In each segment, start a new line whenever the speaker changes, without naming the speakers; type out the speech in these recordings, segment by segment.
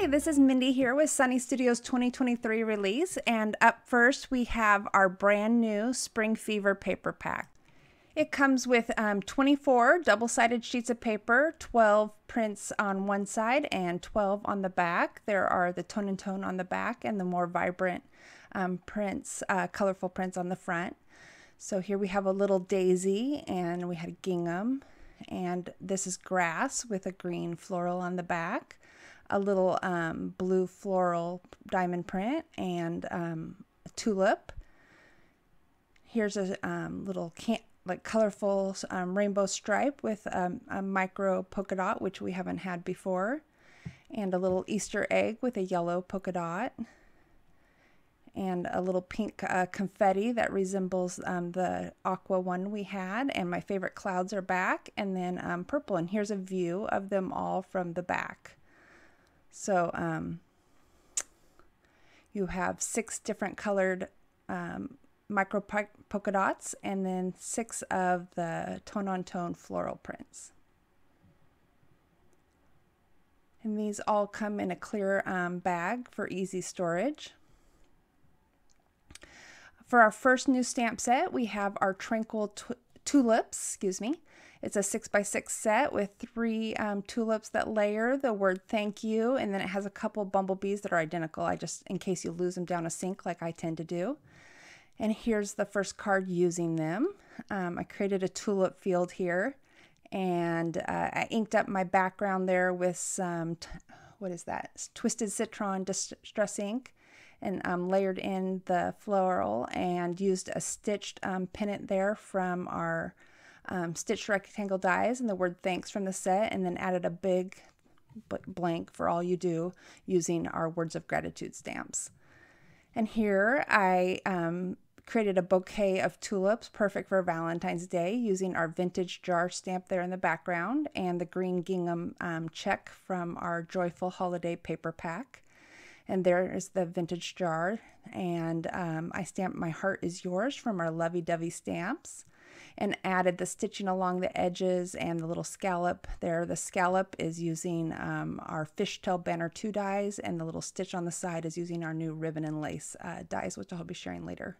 This is Mindy here with Sunny Studios 2023 release, and up first we have our brand new Spring Fever paper pack. It comes with 24 double-sided sheets of paper, 12 prints on one side and 12 on the back. There are the tone and tone on the back and the more vibrant prints, colorful prints on the front. So here we have a little daisy, and we had gingham, and this is grass with a green floral on the back. A little blue floral diamond print, and a tulip. Here's a little colorful rainbow stripe with a micro polka dot, which we haven't had before, and a little Easter egg with a yellow polka dot, and a little pink confetti that resembles the aqua one we had, and my favorite clouds are back, and then purple, and here's a view of them all from the back. So you have 6 different colored micro polka dots, and then 6 of the tone-on-tone floral prints. And these all come in a clear bag for easy storage. For our first new stamp set, we have our Tranquil Tulips, It's a 6x6 set with 3 tulips that layer the word thank you, and then it has a couple bumblebees that are identical, in case you lose them down a sink like I tend to do. And here's the first card using them. I created a tulip field here, and I inked up my background there with some, Twisted Citron Distress ink, and layered in the floral and used a stitched pennant there from our stitched rectangle dies and the word thanks from the set, and then added a big blank for all you do using our words of gratitude stamps. And here I created a bouquet of tulips perfect for Valentine's Day using our vintage jar stamp there in the background and the green gingham check from our Joyful Holiday paper pack. And there is the vintage jar, and I stamped My Heart Is Yours from our Lovey Dovey stamps, and added the stitching along the edges and the little scallop there. The scallop is using our Fishtail Banner 2 dies, and the little stitch on the side is using our new Ribbon and Lace dies, which I'll be sharing later.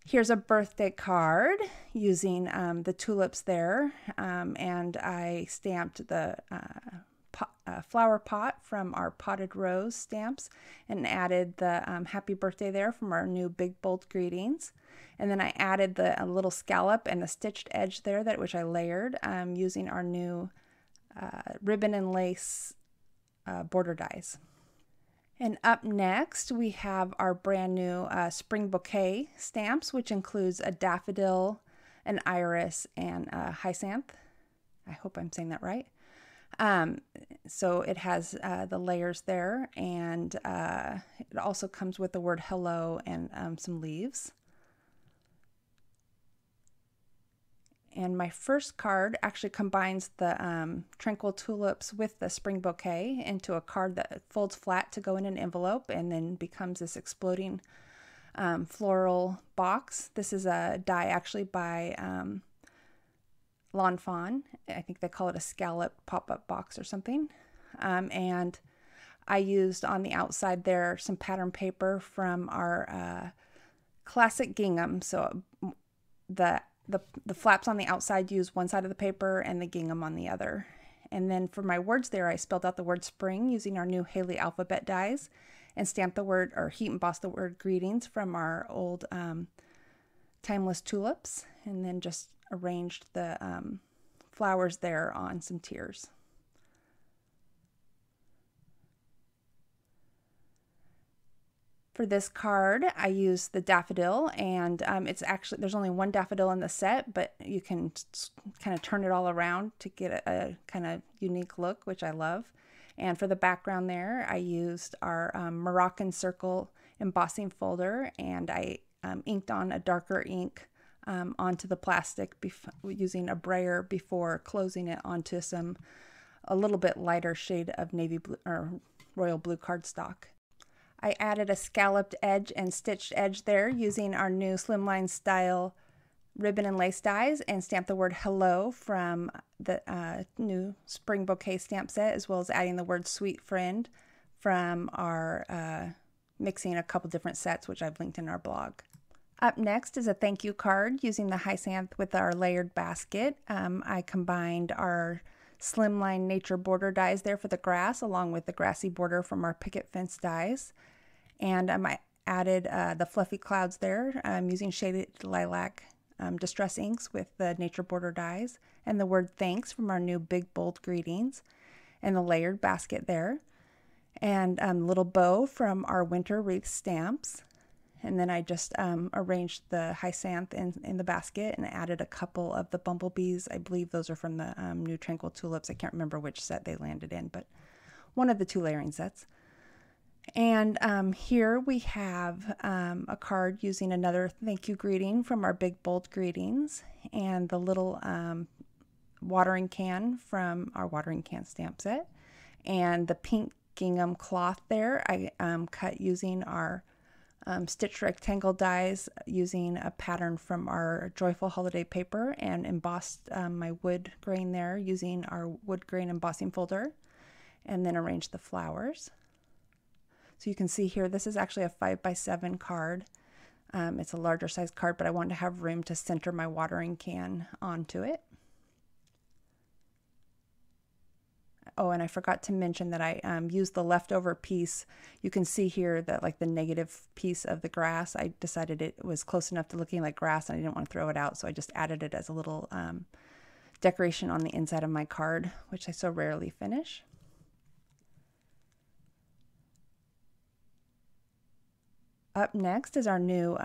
Here's a birthday card using the tulips there, and I stamped the flower pot from our Potted Rose stamps and added the happy birthday there from our new Big Bold Greetings. And then I added the little scallop and the stitched edge there, which I layered using our new Ribbon and Lace border dies. And up next we have our brand new Spring Bouquet stamps, which includes a daffodil, an iris, and a hyacinth. I hope I'm saying that right. So it has the layers there, and it also comes with the word hello and some leaves. And my first card actually combines the Tranquil Tulips with the Spring Bouquet into a card that folds flat to go in an envelope and then becomes this exploding floral box. This is a die actually by Lawn Fawn. I think they call it a scallop pop-up box or something. And I used on the outside there some pattern paper from our classic gingham. So the flaps on the outside use one side of the paper and the gingham on the other. And then for my words there, I spelled out the word spring using our new Haley alphabet dies and stamped the word, or heat embossed the word greetings from our old Timeless Tulips, and then just arranged the flowers there on some tiers. For this card, I used the daffodil, and it's actually, there's only one daffodil in the set, but you can kind of turn it all around to get a kind of unique look, which I love. And for the background there, I used our Moroccan Circle embossing folder, and I inked on a darker ink onto the plastic using a brayer before closing it onto a little bit lighter shade of navy blue or royal blue cardstock. I added a scalloped edge and stitched edge there using our new Slimline Style Ribbon and Lace dies, and stamped the word hello from the new Spring Bouquet stamp set, as well as adding the word sweet friend from our mixing a couple different sets, which I've linked in our blog. Up next is a thank you card using the hyacinth with our layered basket. I combined our Slimline Nature border dies there for the grass along with the grassy border from our picket fence dies. And I added the fluffy clouds there using shaded lilac distress inks with the nature border dies and the word thanks from our new big bold greetings and the layered basket there and little bow from our winter wreath stamps. And then I just arranged the hyacinth in the basket and added a couple of the bumblebees. I believe those are from the new Tranquil Tulips. I can't remember which set they landed in, but one of the two layering sets. And here we have a card using another thank you greeting from our big bold greetings and the little watering can from our watering can stamp set and the pink gingham cloth there. I cut using our stitched rectangle dies using a pattern from our Joyful Holiday paper and embossed my wood grain there using our wood grain embossing folder and then arranged the flowers. So you can see here, this is actually a 5x7 card. It's a larger size card, but I wanted to have room to center my watering can onto it. Oh, and I forgot to mention that I used the leftover piece. You can see here that like the negative piece of the grass, I decided it was close enough to looking like grass and I didn't want to throw it out. So I just added it as a little decoration on the inside of my card, which I so rarely finish. Up next is our new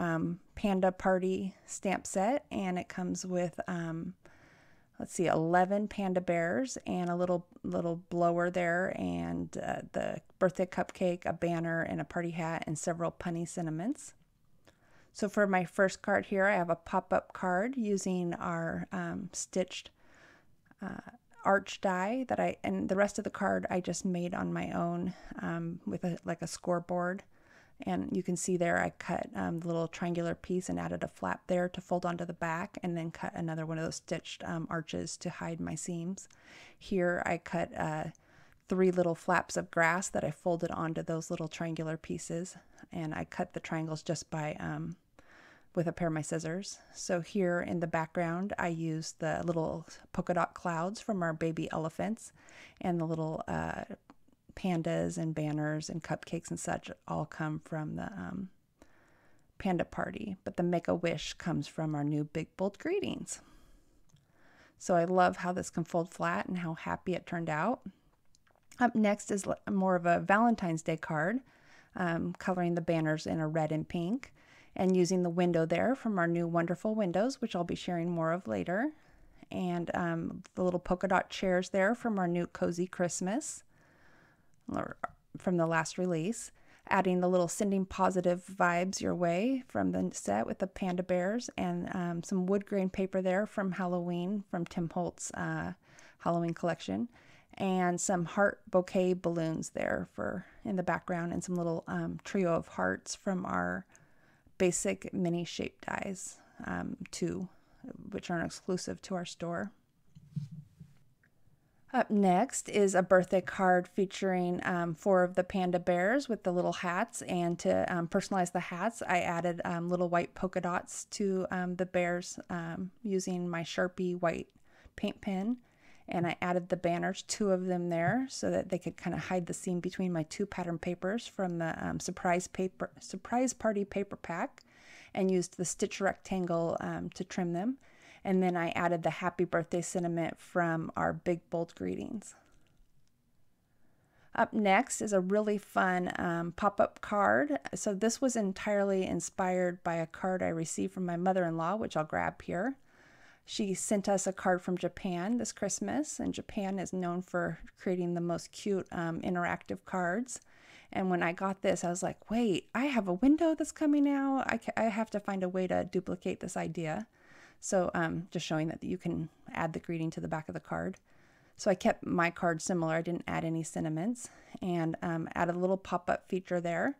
Panda Party stamp set, and it comes with let's see, 11 panda bears and a little blower there and the birthday cupcake, a banner, and a party hat, and several punny sentiments. So for my first card here, I have a pop-up card using our stitched arch die that and the rest of the card I just made on my own with like a scoreboard. And you can see there I cut the little triangular piece and added a flap there to fold onto the back and then cut another one of those stitched arches to hide my seams. Here I cut 3 little flaps of grass that I folded onto those little triangular pieces, and I cut the triangles just by with a pair of my scissors. So here in the background I used the little polka dot clouds from our baby elephants and the little pandas and banners and cupcakes and such all come from the Panda Party, but the Make-A-Wish comes from our new big bold greetings. So I love how this can fold flat and how happy it turned out. Up next is more of a Valentine's Day card, coloring the banners in a red and pink and using the window there from our new wonderful windows, which I'll be sharing more of later, and the little polka dot chairs there from our new Cozy Christmas from the last release, adding the little sending positive vibes your way from the set with the panda bears and some wood grain paper there from Halloween from Tim Holtz Halloween collection, and some heart bouquet balloons there for in the background, and some little trio of hearts from our basic mini shape dies too, which are exclusive to our store. Up next is a birthday card featuring 4 of the panda bears with the little hats, and to personalize the hats I added little white polka dots to the bears using my Sharpie white paint pen, and I added the banners, 2 of them there, so that they could kind of hide the seam between my 2 pattern papers from the surprise party paper pack, and used the stitch rectangle to trim them. And then I added the happy birthday sentiment from our big bold greetings. Up next is a really fun pop-up card. So this was entirely inspired by a card I received from my mother-in-law, which I'll grab here. She sent us a card from Japan this Christmas, and Japan is known for creating the most cute interactive cards. And when I got this, I was like, wait, I have a window that's coming out. I have to find a way to duplicate this idea. So just showing that you can add the greeting to the back of the card. So I kept my card similar. I didn't add any sentiments, and added a little pop-up feature there.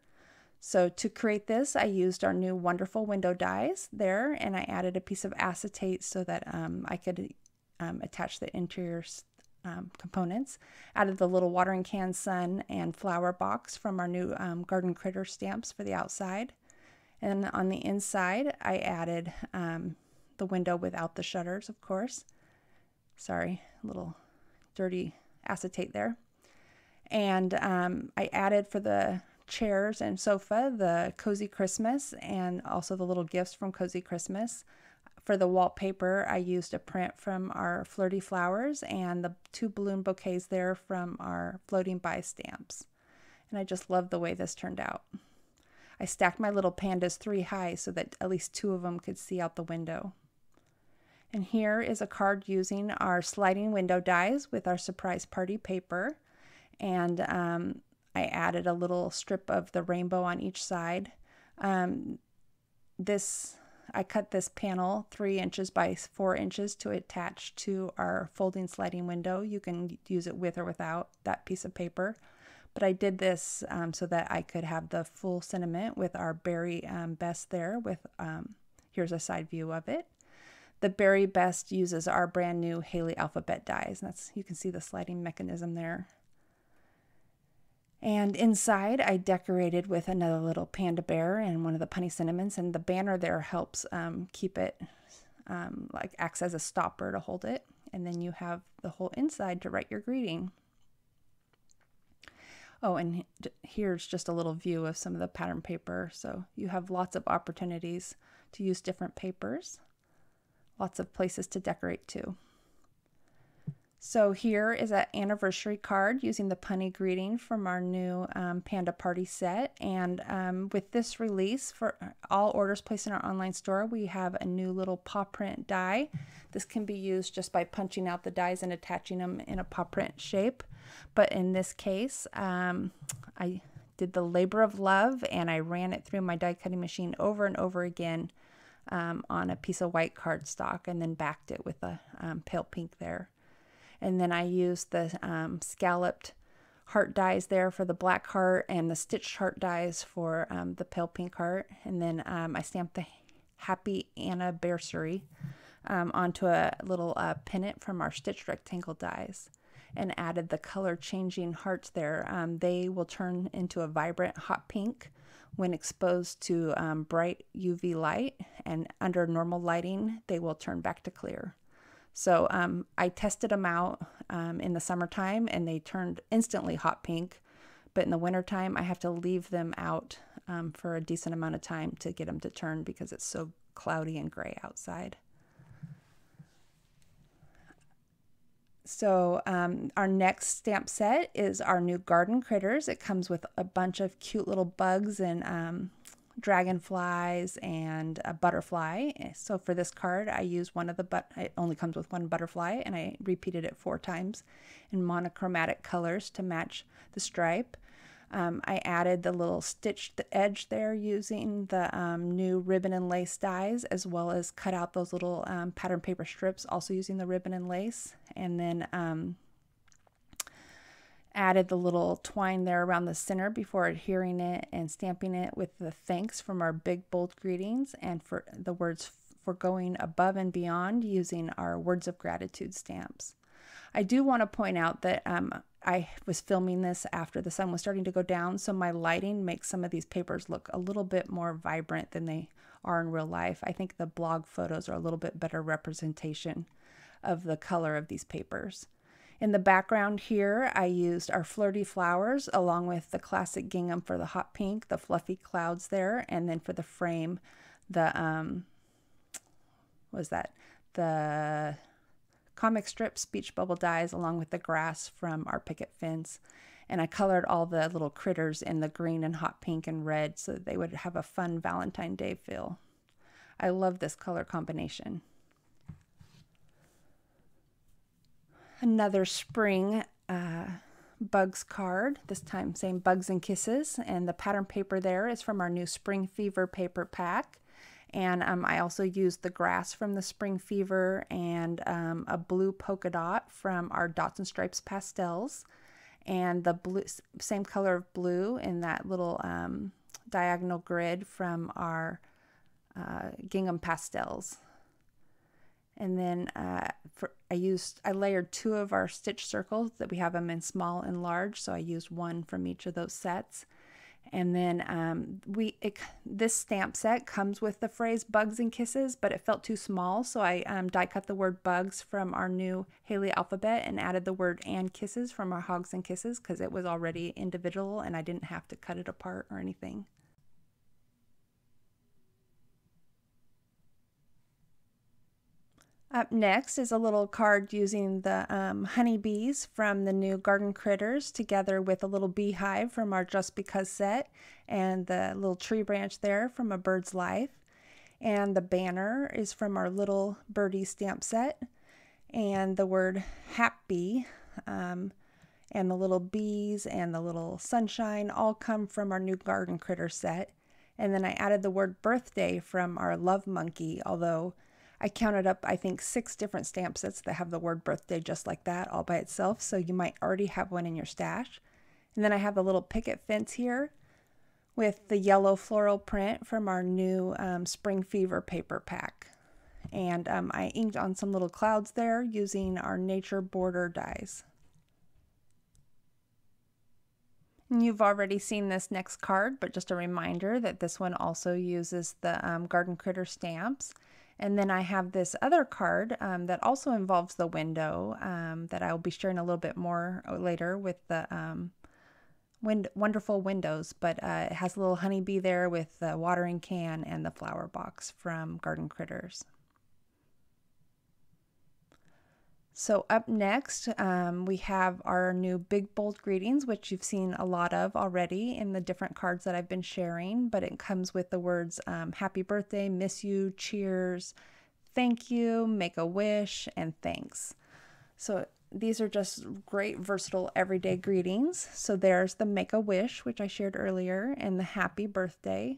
So to create this, I used our new wonderful window dies there, and I added a piece of acetate so that I could attach the interior components. Added the little watering can, sun, and flower box from our new Garden Critter stamps for the outside. And on the inside, I added the window without the shutters, of course. Sorry, a little dirty acetate there. And I added for the chairs and sofa the Cozy Christmas and also the little gifts from Cozy Christmas. For the wallpaper, I used a print from our Flirty Flowers and the 2 balloon bouquets there from our Floating By stamps. And I just love the way this turned out. I stacked my little pandas 3 high so that at least 2 of them could see out the window. And here is a card using our sliding window dies with our surprise party paper. And I added a little strip of the rainbow on each side. I cut this panel 3 inches by 4 inches to attach to our folding sliding window. You can use it with or without that piece of paper. But I did this so that I could have the full sentiment with our Berry Best there. Here's a side view of it. The Berry Best uses our brand new Haley Alphabet dies. And you can see the sliding mechanism there. And inside, I decorated with another little panda bear and one of the punny cinnamons. And the banner there helps keep it, acts as a stopper to hold it. And then you have the whole inside to write your greeting. Oh, and here's just a little view of some of the pattern paper. So you have lots of opportunities to use different papers. Lots of places to decorate too. So here is an anniversary card using the punny greeting from our new Panda Party set. And with this release, for all orders placed in our online store, we have a new little paw print die. This can be used just by punching out the dies and attaching them in a paw print shape. But in this case, I did the labor of love and I ran it through my die cutting machine over and over again on a piece of white cardstock and then backed it with a pale pink there. And then I used the scalloped heart dies there for the black heart and the stitched heart dies for the pale pink heart. And then I stamped the Happy Anniversary onto a little pennant from our stitched rectangle dies and added the color changing hearts there. They will turn into a vibrant hot pink when exposed to bright UV light, and under normal lighting, they will turn back to clear. So I tested them out in the summertime and they turned instantly hot pink, but in the wintertime I have to leave them out for a decent amount of time to get them to turn because it's so cloudy and gray outside. So our next stamp set is our new Garden Critters. It comes with a bunch of cute little bugs and dragonflies and a butterfly. So for this card, I use one of it only comes with one butterfly, and I repeated it 4 times in monochromatic colors to match the stripe. I added the little stitched edge there using the new ribbon and lace dies, as well as cut out those little pattern paper strips, also using the ribbon and lace, and then added the little twine there around the center before adhering it and stamping it with the thanks from our big bold greetings and for the words for going above and beyond using our words of gratitude stamps. I do want to point out that I was filming this after the sun was starting to go down, so my lighting makes some of these papers look a little bit more vibrant than they are in real life. I think the blog photos are a little bit better representation of the color of these papers. In the background here, I used our Flirty Flowers along with the classic gingham for the hot pink, the fluffy clouds there, and then for the frame, the the comic strip speech bubble dies along with the grass from our picket fence. And I colored all the little critters in the green and hot pink and red so that they would have a fun Valentine's Day feel. I love this color combination. Another spring bugs card, this time same bugs and kisses, and the pattern paper there is from our new Spring Fever paper pack. And I also used the grass from the Spring Fever and a blue polka dot from our Dots and Stripes pastels, and the blue, same color of blue in that little diagonal grid from our gingham pastels. And then I layered 2 of our stitch circles that we have them in small and large, so I used 1 from each of those sets. And then this stamp set comes with the phrase Bugs and Kisses, but it felt too small, so I die cut the word bugs from our new Haley alphabet and added the word and kisses from our Hogs and Kisses because it was already individual and I didn't have to cut it apart or anything. Up next is a little card using the honeybees from the new Garden Critters together with a little beehive from our Just Because set and the little tree branch there from A Bird's Life. And the banner is from our Little Birdie stamp set. And the word happy and the little bees and the little sunshine all come from our new Garden Critter set. And then I added the word birthday from our Love Monkey, although I counted up, I think, 6 different stamp sets that have the word birthday just like that all by itself, so you might already have one in your stash. And then I have the little picket fence here with the yellow floral print from our new Spring Fever paper pack. And I inked on some little clouds there using our Nature Border dies. And you've already seen this next card, but just a reminder that this one also uses the Garden Critter stamps. And then I have this other card that also involves the window that I will be sharing a little bit more later with the wonderful windows, but it has a little honeybee there with the watering can and the flower box from Garden Critters. So up next, we have our new Big Bold Greetings, which you've seen a lot of already in the different cards that I've been sharing, but it comes with the words happy birthday, miss you, cheers, thank you, make a wish, and thanks. So these are just great, versatile, everyday greetings. So there's the make a wish, which I shared earlier, and the happy birthday.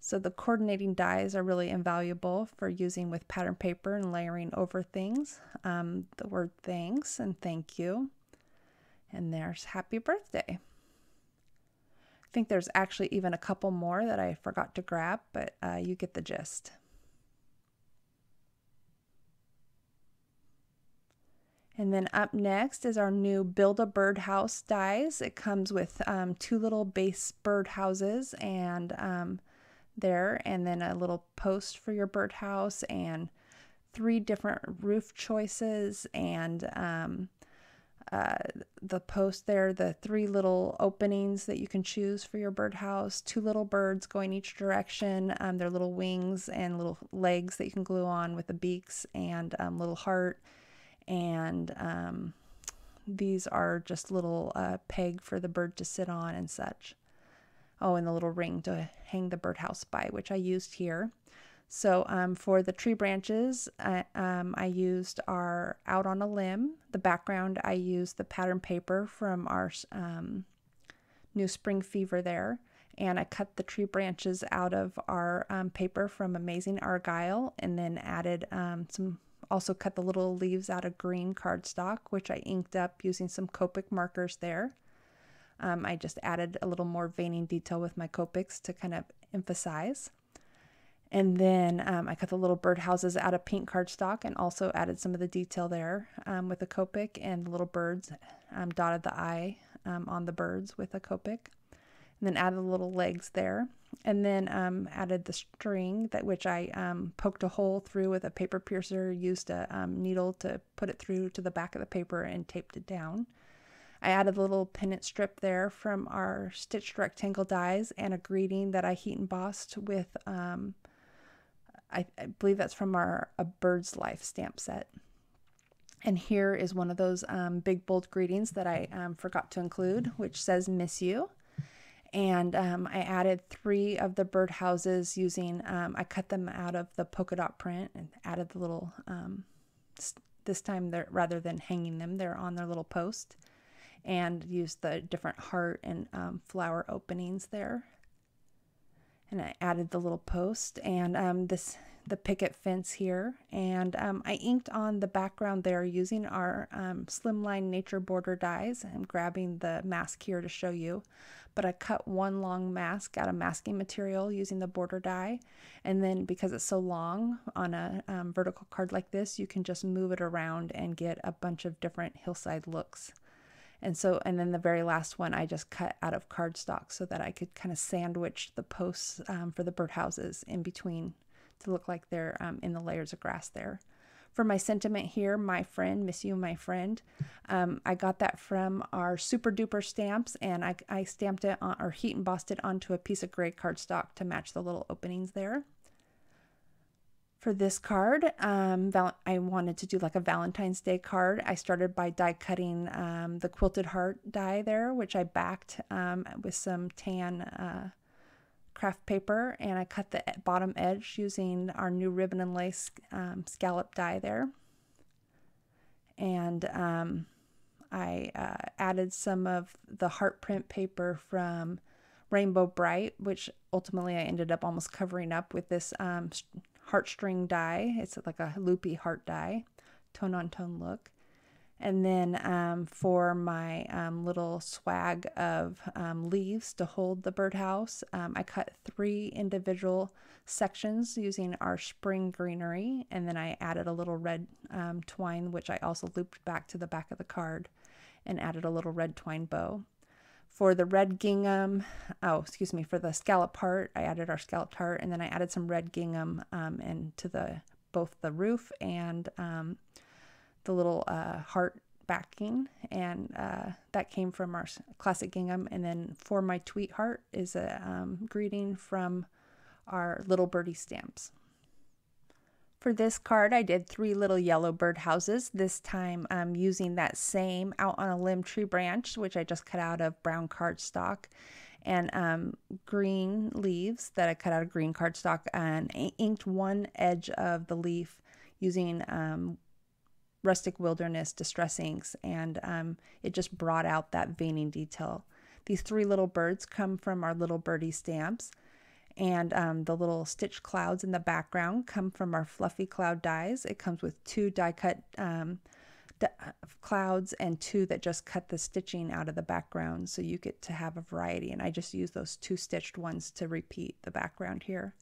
So the coordinating dies are really invaluable for using with pattern paper and layering over things. The word thanks and thank you. And there's happy birthday. I think there's actually even a couple more that I forgot to grab, but you get the gist. And then up next is our new Build a Birdhouse dies. It comes with 2 little base birdhouses and there, and then a little post for your birdhouse and 3 different roof choices and the post there, the 3 little openings that you can choose for your birdhouse, 2 little birds going each direction, their little wings and little legs that you can glue on with the beaks and little heart, and these are just little peg for the bird to sit on and such. Oh, and the little ring to hang the birdhouse by, which I used here. So for the tree branches, I used our Out on a Limb. The background, I used the pattern paper from our new Spring Fever there. And I cut the tree branches out of our paper from Amazing Argyle, and then added also cut the little leaves out of green cardstock, which I inked up using some Copic markers there. I just added a little more veining detail with my Copics to kind of emphasize. And then I cut the little birdhouses out of pink cardstock and also added some of the detail there with a Copic, and the little birds, dotted the eye on the birds with a Copic. And then added the little legs there. And then added the string, which I poked a hole through with a paper piercer, used a needle to put it through to the back of the paper and taped it down. I added a little pennant strip there from our stitched rectangle dies and a greeting that I heat embossed with, I believe that's from our A Bird's Life stamp set. And here is one of those big bold greetings that I forgot to include, which says miss you. And I added 3 of the birdhouses using, I cut them out of the polka dot print and added the little, this time rather than hanging them, they're on their little post. And use the different heart and flower openings there. And I added the little post, and the picket fence here, and I inked on the background there using our Slimline Nature Border dies. I'm grabbing the mask here to show you, but I cut one long mask out of masking material using the border die, and then because it's so long on a vertical card like this, you can just move it around and get a bunch of different hillside looks. And then the very last one I just cut out of cardstock so that I could kind of sandwich the posts for the birdhouses in between to look like they're in the layers of grass there. For my sentiment here, my friend, miss you, my friend, I got that from our Super Duper stamps, and I stamped it on, or heat embossed it onto a piece of gray cardstock to match the little openings there. For this card, I wanted to do like a Valentine's Day card. I started by die cutting the quilted heart die there, which I backed with some tan craft paper, and I cut the bottom edge using our new ribbon and lace scallop die there. And I added some of the heart print paper from Rainbow Bright, which ultimately I ended up almost covering up with this heartstring die. It's like a loopy heart die, tone on tone look. And then for my little swag of leaves to hold the birdhouse, I cut 3 individual sections using our spring greenery, and then I added a little red twine, which I also looped back to the back of the card and added a little red twine bow. For the red gingham, for the scallop heart, I added our scalloped heart, and then I added some red gingham into both the roof and the little heart backing, and that came from our classic gingham. And then for my tweet heart is a greeting from our Little Birdie stamps. For this card, I did 3 little yellow bird houses, this time using that same Out on a Limb tree branch, which I just cut out of brown cardstock, and green leaves that I cut out of green cardstock, and inked one edge of the leaf using Rustic Wilderness Distress Inks, and it just brought out that veining detail. These 3 little birds come from our Little Birdie stamps. And the little stitch clouds in the background come from our Fluffy Cloud dies. It comes with 2 die cut clouds and 2 that just cut the stitching out of the background, so you get to have a variety. And I just use those 2 stitched ones to repeat the background here.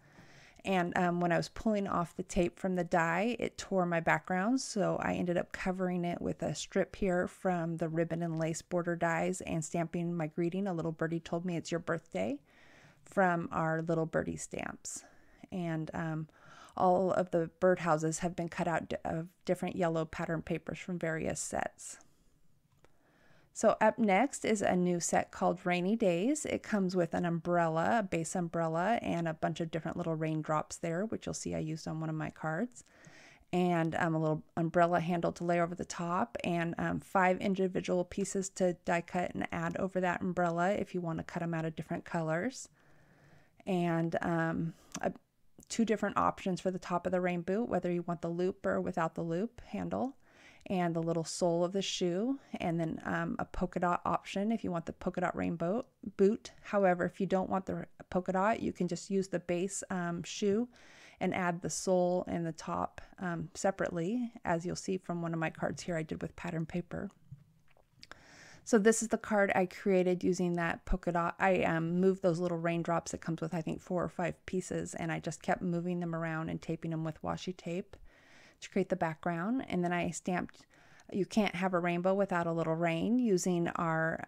And when I was pulling off the tape from the die, it tore my background, so I ended up covering it with a strip here from the ribbon and lace border dies and stamping my greeting, "A little birdie told me it's your birthday," from our Little Birdie stamps. And all of the birdhouses have been cut out of different yellow pattern papers from various sets. So up next is a new set called Rainy Days. It comes with an umbrella, a base umbrella, and a bunch of different little raindrops there, which you'll see I used on one of my cards. And a little umbrella handle to lay over the top, and 5 individual pieces to die cut and add over that umbrella if you want to cut them out of different colors. And 2 different options for the top of the rain boot, whether you want the loop or without the loop handle, and the little sole of the shoe, and then a polka dot option if you want the polka dot rainbow boot. However, if you don't want the polka dot, you can just use the base shoe and add the sole and the top separately, as you'll see from one of my cards here I did with pattern paper. So this is the card I created using that polka dot. I moved those little raindrops. It comes with, I think, 4 or 5 pieces, and I just kept moving them around and taping them with washi tape to create the background. And then I stamped, "You can't have a rainbow without a little rain," using our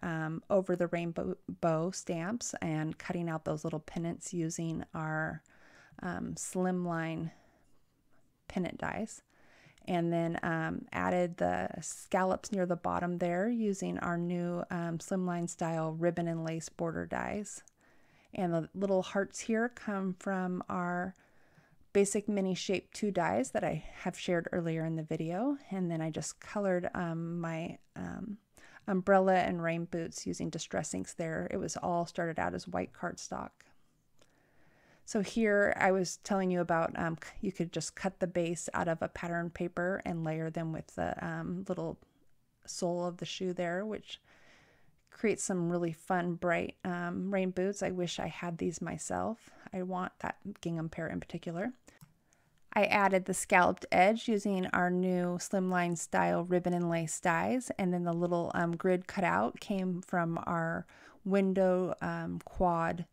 Over the Rainbow stamps and cutting out those little pennants using our Slimline pennant dies. And then added the scallops near the bottom there using our new Slimline style ribbon and lace border dies. And the little hearts here come from our Basic Mini Shape 2 dies that I have shared earlier in the video. And then I just colored my umbrella and rain boots using Distress Inks there. It was all started out as white cardstock. So here I was telling you about you could just cut the base out of a pattern paper and layer them with the little sole of the shoe there, which creates some really fun, bright rain boots. I wish I had these myself. I want that gingham pair in particular. I added the scalloped edge using our new slimline style ribbon and lace dies, and then the little grid cutout came from our window quad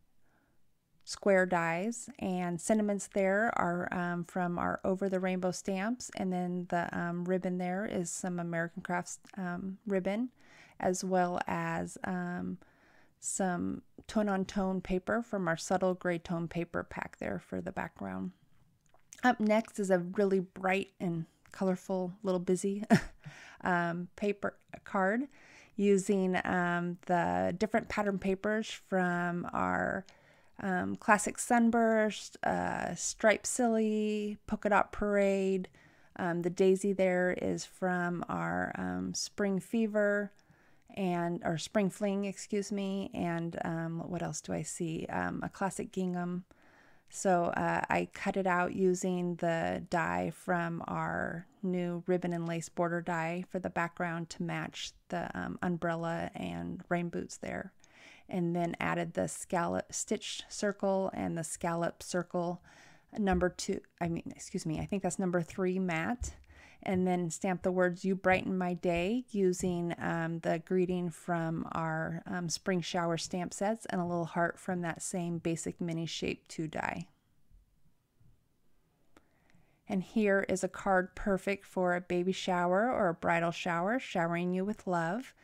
square dies, and sentiments there are from our Over the Rainbow stamps, and then the ribbon there is some American Crafts ribbon, as well as some tone-on-tone paper from our subtle gray tone paper pack there for the background. Up next is a really bright and colorful little busy paper card using the different pattern papers from our Classic Sunburst, Stripe Silly, Polka Dot Parade. The daisy there is from our Spring Fever and or Spring Fling, excuse me, and what else do I see? A Classic Gingham. So I cut it out using the die from our new ribbon and lace border die for the background to match the umbrella and rain boots there. And then added the scallop stitch circle and the scallop circle number 2, I think that's number 3 matte. And then stamp the words "You Brighten My Day" using the greeting from our spring shower stamp sets and a little heart from that same basic mini shape 2 die. And here is a card perfect for a baby shower or a bridal shower, showering you with love.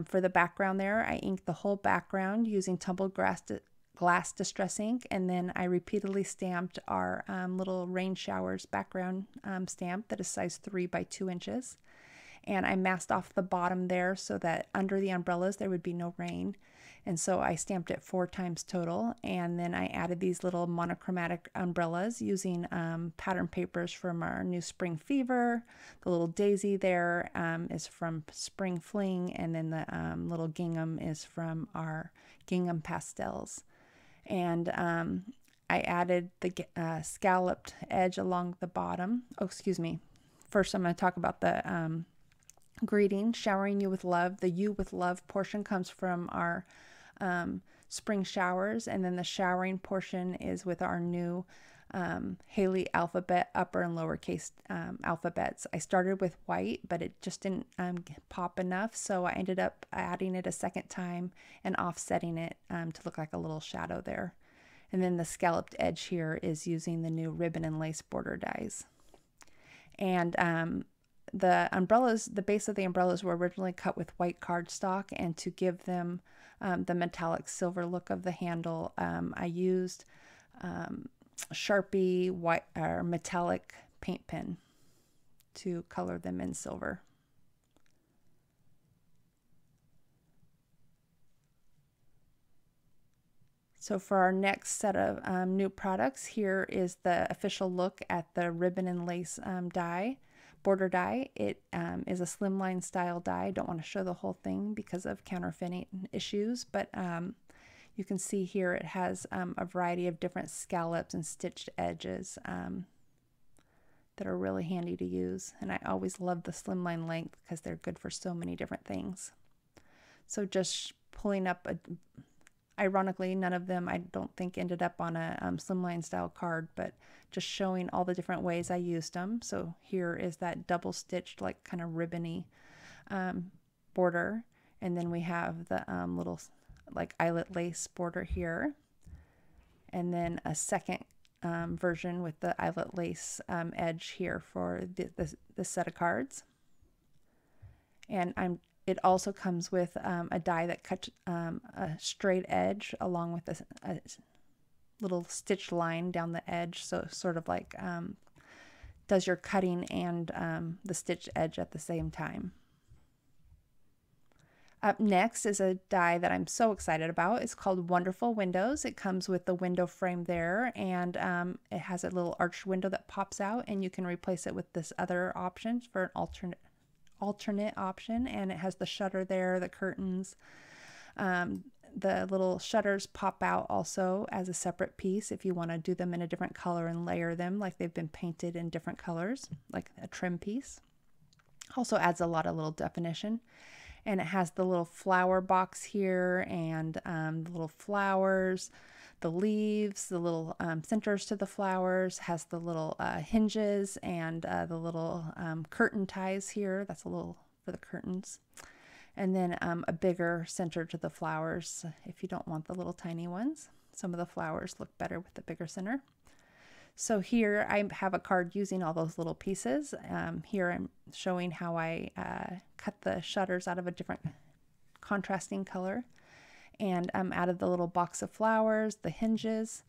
For the background there, I inked the whole background using tumbled glass distress ink, and then I repeatedly stamped our little rain showers background stamp that is size 3 by 2 inches. And I masked off the bottom there so that under the umbrellas there would be no rain. And so I stamped it 4 times total, and then I added these little monochromatic umbrellas using pattern papers from our new Spring Fever. The little daisy there is from Spring Fling, and then the little gingham is from our Gingham Pastels. And I added the scalloped edge along the bottom. Oh, excuse me. First I'm going to talk about the greeting, showering you with love. The "You with Love" portion comes from our spring showers, and then the showering portion is with our new Haley alphabet upper and lowercase alphabets. I started with white, but it just didn't pop enough, so I ended up adding it a second time and offsetting it to look like a little shadow there. And then the scalloped edge here is using the new ribbon and lace border dies. And the umbrellas, the base of the umbrellas were originally cut with white cardstock, and to give them the metallic silver look of the handle, I used Sharpie white or metallic paint pen to color them in silver. So for our next set of new products, here is the official look at the ribbon and lace die. Border die. It is a slimline style die. I don't want to show the whole thing because of counterfeiting issues, but you can see here it has a variety of different scallops and stitched edges that are really handy to use. And I always love the slimline length because they're good for so many different things. So just pulling up ironically, none of them I don't think ended up on a slimline style card, but just showing all the different ways I used them. So here is that double stitched, like kind of ribbony border, and then we have the little like eyelet lace border here, and then a second version with the eyelet lace edge here for the set of cards. And it also comes with a die that cuts a straight edge along with a little stitch line down the edge, so sort of like does your cutting and the stitch edge at the same time. Up next is a die that I'm so excited about. It's called Wonderful Windows. It comes with the window frame there, and it has a little arched window that pops out, and you can replace it with this other option for an alternate option, and it has the shutter there, the curtains. The little shutters pop out also as a separate piece if you want to do them in a different color and layer them like they've been painted in different colors, like a trim piece. Also adds a lot of little definition. And it has the little flower box here and the little flowers, the leaves, the little centers to the flowers, has the little hinges and the little curtain ties here. That's a little for the curtains. And then a bigger center to the flowers if you don't want the little tiny ones. Some of the flowers look better with the bigger center. So here I have a card using all those little pieces. Here I'm showing how I cut the shutters out of a different contrasting color, and added the little box of flowers, the hinges,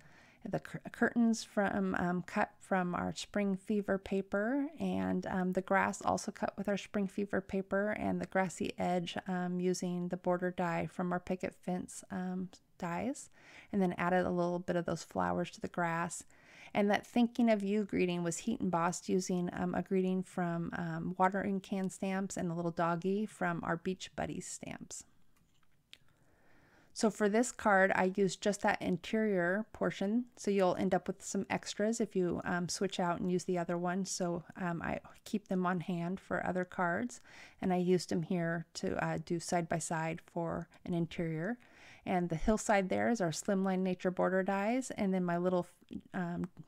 the curtains from cut from our Spring Fever paper, and the grass also cut with our Spring Fever paper, and the grassy edge using the border die from our picket fence dies, and then added a little bit of those flowers to the grass. And that thinking of you greeting was heat embossed using a greeting from watering can stamps and a little doggy from our Beach Buddies stamps. So for this card, I used just that interior portion, so you'll end up with some extras if you switch out and use the other one. So I keep them on hand for other cards, and I used them here to do side by side for an interior. And the hillside there is our Slimline Nature border dies, and then my little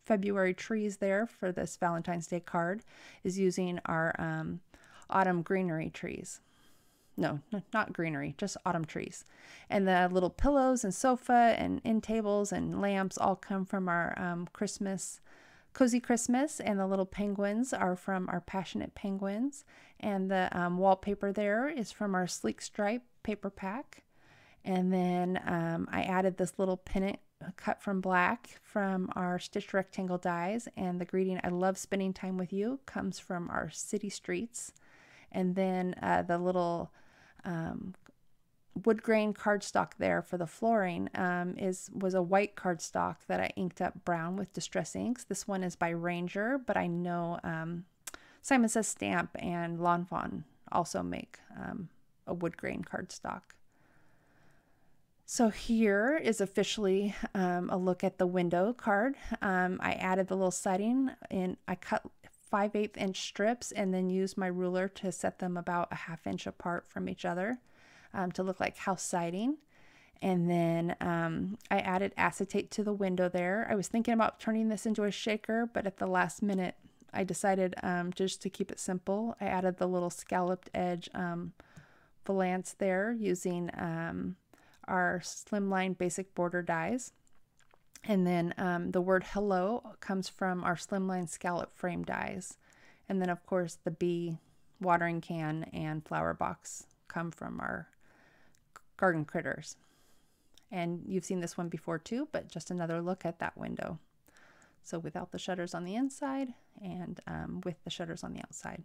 February trees there for this Valentine's Day card is using our autumn greenery trees. No, not greenery, just autumn trees. And the little pillows and sofa and end tables and lamps all come from our Christmas, Cozy Christmas, and the little penguins are from our Passionate Penguins. And the wallpaper there is from our Sleek Stripe paper pack. And then I added this little pennant cut from black from our Stitch Rectangle dies, and the greeting, I love spending time with you, comes from our City Streets. And then the little wood grain cardstock there for the flooring was a white cardstock that I inked up brown with Distress Inks. This one is by Ranger, but I know Simon Says Stamp and Lawn Fawn also make a wood grain cardstock. So here is officially a look at the window card. I added the little siding, and I cut 5/8 inch strips and then used my ruler to set them about a 1/2 inch apart from each other to look like house siding. And then I added acetate to the window there. I was thinking about turning this into a shaker, but at the last minute I decided just to keep it simple. I added the little scalloped edge valance there using our Slimline Basic Border dies. And then the word hello comes from our Slimline Scallop Frame dies. And then, of course, the bee, watering can, and flower box come from our Garden Critters. And you've seen this one before too, but just another look at that window. So without the shutters on the inside and with the shutters on the outside.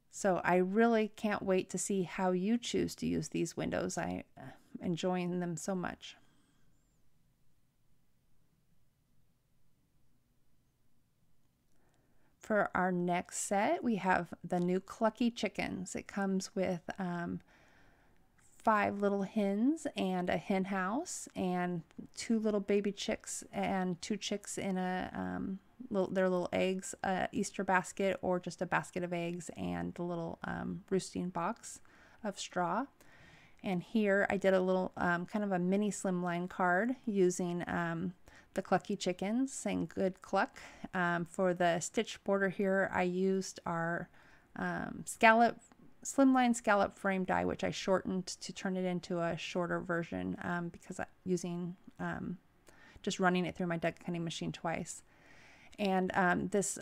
So I really can't wait to see how you choose to use these windows. I'm enjoying them so much. For our next set, we have the new Clucky Chickens. It comes with 5 little hens and a hen house and 2 little baby chicks and 2 chicks in their little eggs, Easter basket or just a basket of eggs, and the little roosting box of straw. And here I did a little kind of a mini slimline card using the Clucky Chickens, saying good cluck. For the stitch border here, I used our Slimline Scallop Frame die, which I shortened to turn it into a shorter version because I'm using just running it through my die cutting machine twice. And this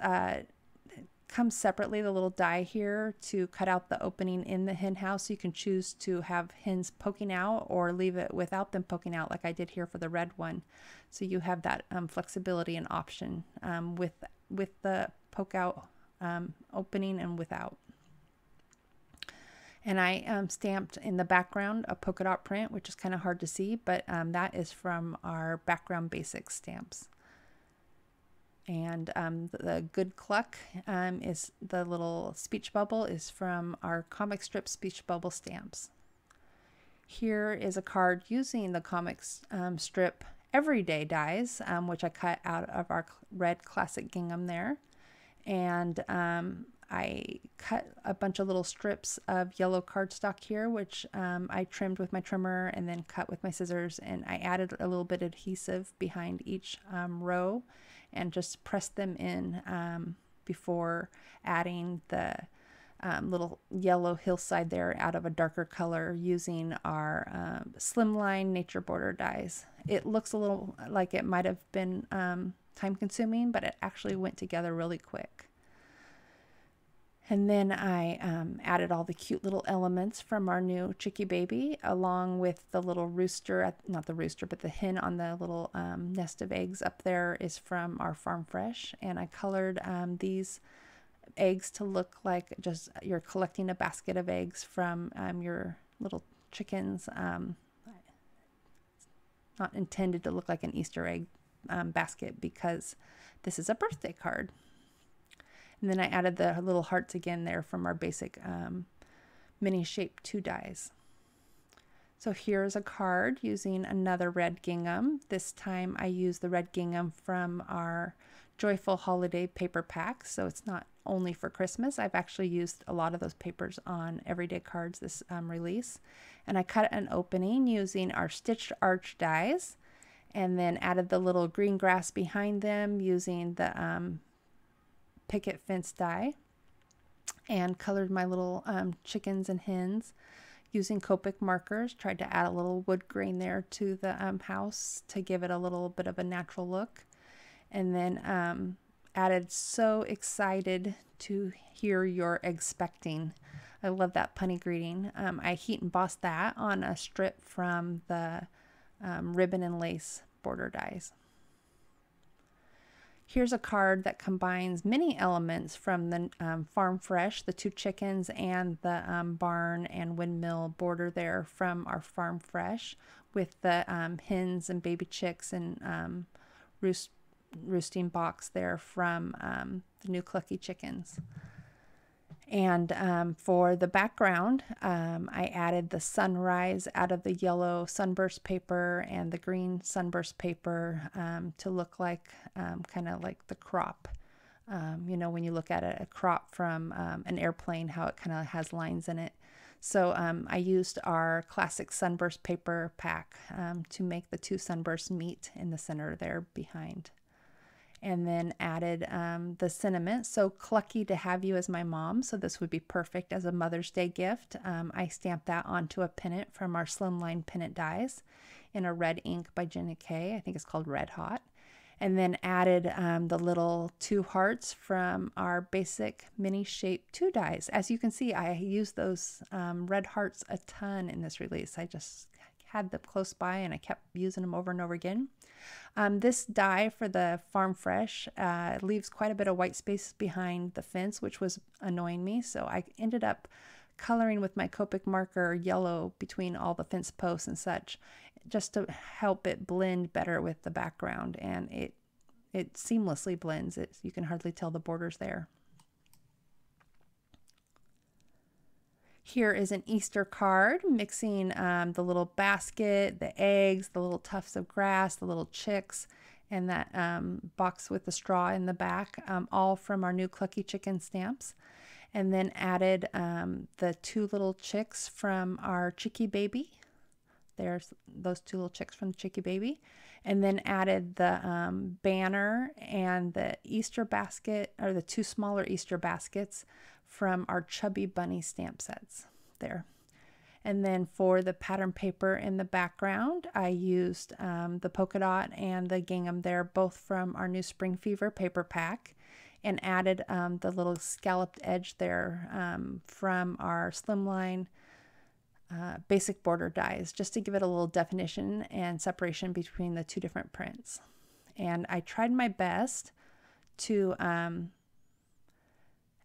comes separately, the little die here, to cut out the opening in the hen house. So you can choose to have hens poking out or leave it without them poking out like I did here for the red one. So you have that flexibility and option with the poke out opening and without. And I stamped in the background a polka dot print, which is kind of hard to see, but that is from our Background Basics stamps. And the good cluck is the little speech bubble is from our comic strip speech bubble stamps. Here is a card using the comic strip Everyday dies, which I cut out of our red classic gingham there. And I cut a bunch of little strips of yellow cardstock here, which I trimmed with my trimmer and then cut with my scissors, and I added a little bit of adhesive behind each row and just pressed them in before adding the little yellow hillside there out of a darker color using our Slimline Nature Border dies. It looks a little like it might have been time consuming, but it actually went together really quick. And then I added all the cute little elements from our new Chicky Baby, along with the little rooster, not the rooster, but the hen on the little nest of eggs up there is from our Farm Fresh. And I colored these eggs to look like just you're collecting a basket of eggs from your little chickens. Not intended to look like an Easter egg basket because this is a birthday card. And then I added the little hearts again there from our basic mini shape 2 dies. So here's a card using another red gingham. This time I used the red gingham from our Joyful Holiday paper pack. So it's not only for Christmas. I've actually used a lot of those papers on everyday cards this release. And I cut an opening using our Stitched Arch dies, and then added the little green grass behind them using the picket fence die, and colored my little chickens and hens using Copic markers. Tried to add a little wood grain there to the house to give it a little bit of a natural look. And then added So Excited to Hear You're Expecting. I love that punny greeting. I heat embossed that on a strip from the ribbon and lace border dies. Here's a card that combines many elements from the Farm Fresh, the 2 chickens, and the barn and windmill border there from our Farm Fresh, with the hens and baby chicks and roosting box there from the new Clucky Chickens. And for the background, I added the sunrise out of the yellow sunburst paper and the green sunburst paper to look like kind of like the crop. You know, when you look at a crop from an airplane, how it kind of has lines in it. So I used our classic sunburst paper pack to make the 2 sunbursts meet in the center there behind. And then added the sentiment, "So clucky to have you as my mom." So this would be perfect as a Mother's Day gift. I stamped that onto a pennant from our Slimline pennant dies in a red ink by Jenna Kay. I think it's called Red Hot. And then added the little 2 hearts from our basic mini shape 2 dies. As you can see, I used those red hearts a ton in this release. I just had them close by and I kept using them over and over again. This die for the Farm Fresh leaves quite a bit of white space behind the fence, which was annoying me. So I ended up coloring with my Copic marker yellow between all the fence posts and such, just to help it blend better with the background. And it seamlessly blends. You can hardly tell the borders there. Here is an Easter card mixing the little basket, the eggs, the little tufts of grass, the little chicks, and that box with the straw in the back, all from our new Clucky Chicken stamps. And then added the 2 little chicks from our Chicky Baby. There's those 2 little chicks from the Chicky Baby. And then added the banner and the Easter basket, or the 2 smaller Easter baskets from our Chubby Bunny stamp sets there. And then for the pattern paper in the background, I used the polka dot and the gingham there, both from our new Spring Fever paper pack, and added the little scalloped edge there from our Slimline basic border dies, just to give it a little definition and separation between the 2 different prints. And I tried my best to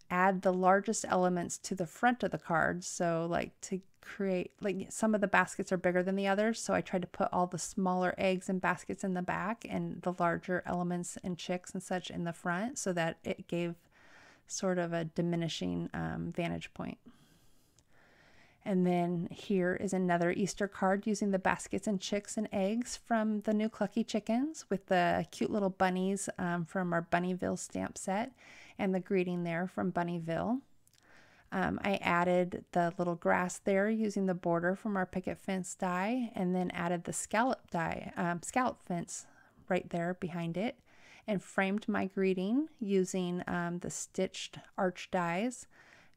add the largest elements to the front of the cards. So like to create, like some of the baskets are bigger than the others. So I tried to put all the smaller eggs and baskets in the back and the larger elements and chicks and such in the front, so that it gave sort of a diminishing vantage point. And then here is another Easter card using the baskets and chicks and eggs from the new Clucky Chickens with the cute little bunnies from our Bunnyville stamp set. and the greeting there from Bunnyville. I added the little grass there using the border from our picket fence die, and then added the scallop die, scallop fence right there behind it, and framed my greeting using the stitched arch dies,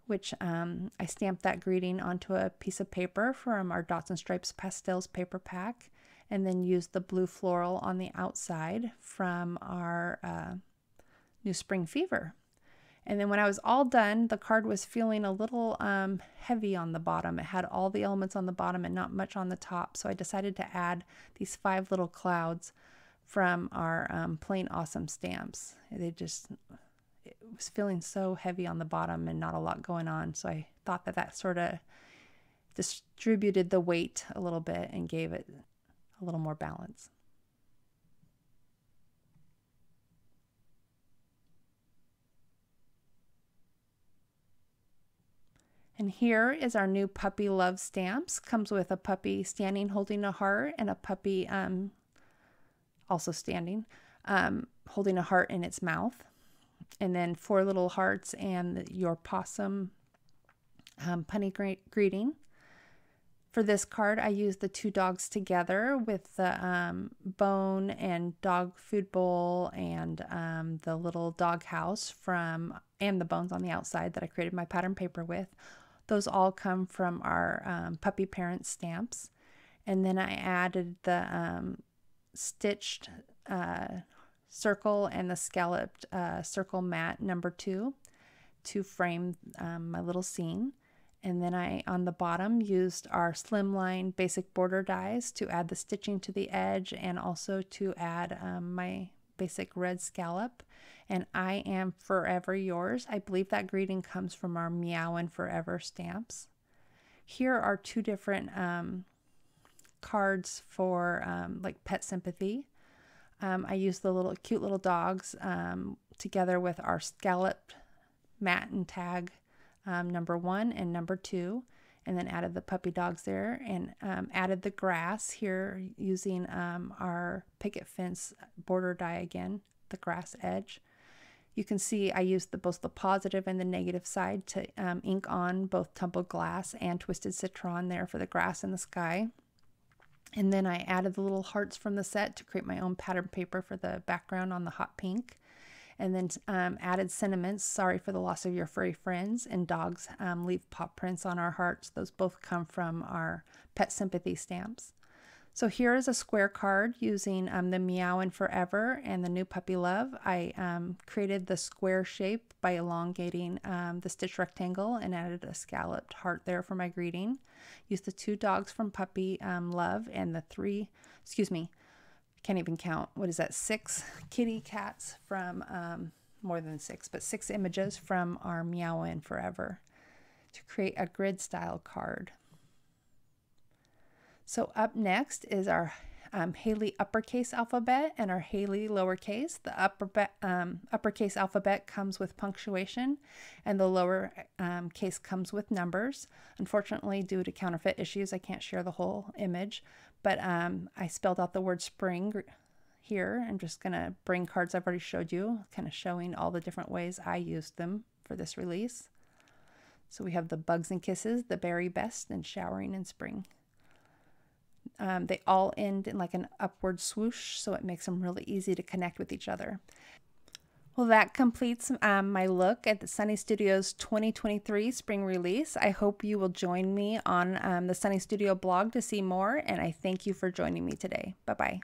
which I stamped that greeting onto a piece of paper from our Dots and Stripes Pastels paper pack, and then used the blue floral on the outside from our New Spring Fever. And then when I was all done, the card was feeling a little heavy on the bottom. It had all the elements on the bottom and not much on the top. So I decided to add these 5 little clouds from our Plain Awesome stamps. It was feeling so heavy on the bottom and not a lot going on. So I thought that sort of distributed the weight a little bit and gave it a little more balance. And here is our new Puppy Love stamps. Comes with a puppy standing holding a heart, and a puppy also standing holding a heart in its mouth. And then 4 little hearts and your possum punny greeting. For this card, I used the 2 dogs together with the bone and dog food bowl and the little dog house and the bones on the outside that I created my pattern paper with. Those all come from our Puppy Parents stamps. And then I added the stitched circle and the scalloped circle mat number 2 to frame my little scene. And then I, on the bottom, used our Slimline basic border dies to add the stitching to the edge and also to add my basic red scallop. And I am forever yours. I believe that greeting comes from our Meowin' Forever stamps. Here are 2 different cards for like pet sympathy. I used the cute little dogs together with our scalloped mat and tag number 1 and number 2, and then added the puppy dogs there, and added the grass here using our picket fence border die again, the grass edge. You can see I used both the positive and the negative side to ink on both tumbled glass and twisted citron there for the grass and the sky. And then I added the little hearts from the set to create my own pattern paper for the background on the hot pink. And then added sentiments, sorry for the loss of your furry friends, and dogs leave paw prints on our hearts. Those both come from our Pet Sympathy stamps. So here is a square card using the Meowin' Forever and the new Puppy Love. I created the square shape by elongating the stitch rectangle and added a scalloped heart there for my greeting. Used the 2 dogs from Puppy Love and the 3, can't even count, what is that, 6 kitty cats from, more than 6, but 6 images from our Meowin' Forever to create a grid style card. So up next is our Haley uppercase alphabet and our Haley lowercase. The uppercase alphabet comes with punctuation and the lower case comes with numbers. Unfortunately, due to counterfeit issues, I can't share the whole image, but I spelled out the word spring here. I'm just going to bring cards I've already showed you, kind of showing all the different ways I used them for this release. So we have the Bugs and Kisses, the Berry Best, and Showering in Spring. They all end in like an upward swoosh, so it makes them really easy to connect with each other. Well, that completes my look at the Sunny Studios 2023 spring release. I hope you will join me on the Sunny Studio blog to see more, and I thank you for joining me today. Bye-bye.